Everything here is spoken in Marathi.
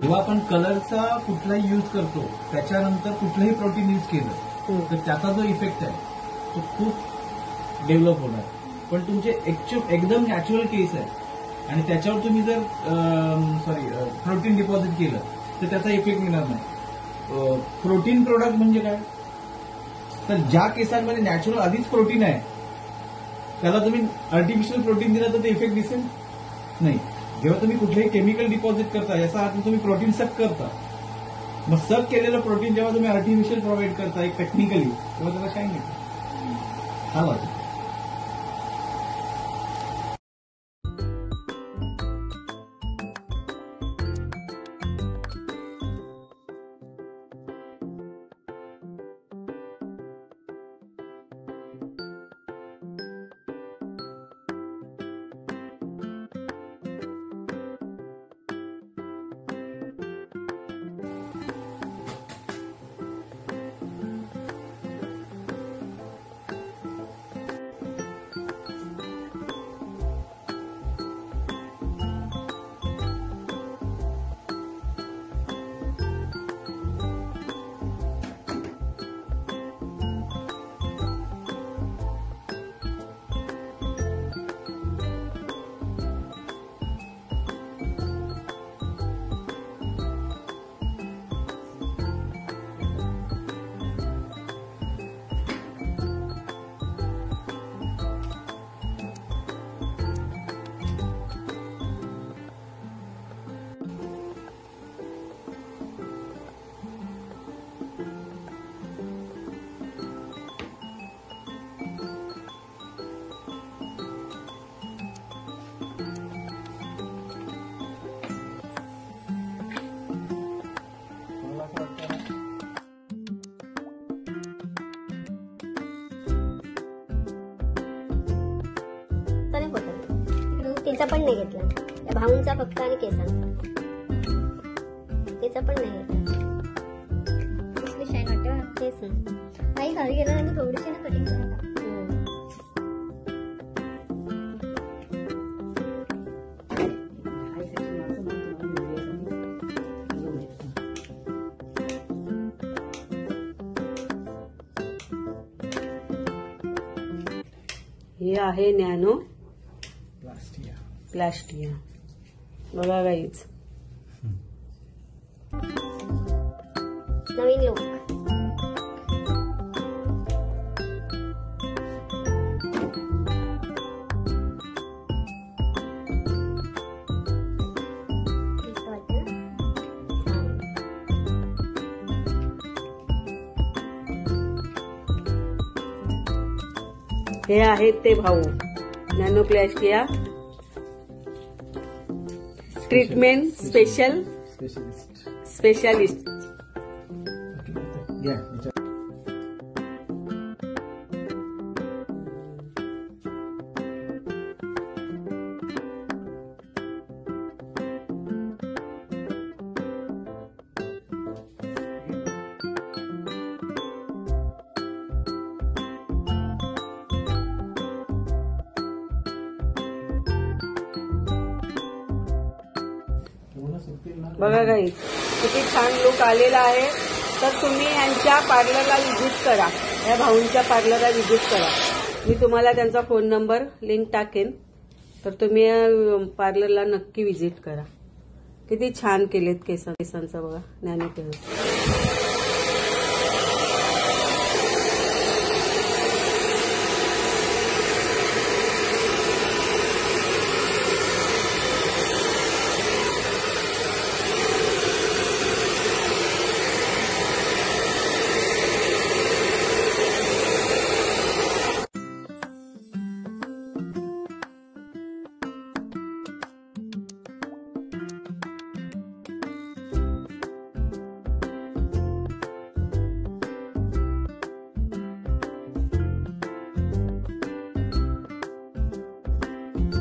जेव्हा आपण कलरचा कुठलाही यूज करतो त्याच्यानंतर कुठलंही प्रोटीन यूज केलं तर त्याचा जो इफेक्ट आहे तो खूप डेव्हलप होणार. पण तुमचे एकदम नॅचरल केस आहे आणि त्याच्यावर तुम्ही जर प्रोटीन डिपॉझिट केलं तर त्याचा इफेक्ट मिळणार नाही. प्रोटीन प्रोडक्ट म्हणजे काय, तर ज्या केसांमध्ये नॅचरल आधीच प्रोटीन आहे त्याला तुम्ही आर्टिफिशियल प्रोटीन दिलं तर ते इफेक्ट दिसेल नाही. जेव्हा तुम्ही कुठलेही केमिकल डिपॉझिट करता याचा अर्थ तुम्ही प्रोटीन सक करता. मग सक केलेलं प्रोटीन जेव्हा तुम्ही आर्टिफिशियल प्रोव्हाइड करता एक टेक्निकली तेव्हा त्याला शाईन येतो. हा वाटतं. तिचा पण नाही घेतला, त्या भाऊंचा फक्त आणि केसांचा. तिचा पण नाही घेतला. कसली शाईन वाटते. तेच ना काही घरी गेलं आणि थोडीशी ना कटिंग करायला. हे आहे नॅनो प्लास्टिया. बघा गाईच नवीन लोक. हे आहेत ते भाऊ नॅनो प्लास्टिया ट्रीटमेंट स्पेशलिस्ट. बघा गाईज किती छान लुक आलेला आहे. तर तुम्ही यांच्या पार्लरला व्हिजिट करा, या भाऊंच्या पार्लरला व्हिजिट करा. मी तुम्हाला त्यांचा फोन नंबर लिंक टाकेन, तर तुम्ही पार्लरला नक्की व्हिजिट करा. किती छान केलेत केसांचा बघा नॅनो केस.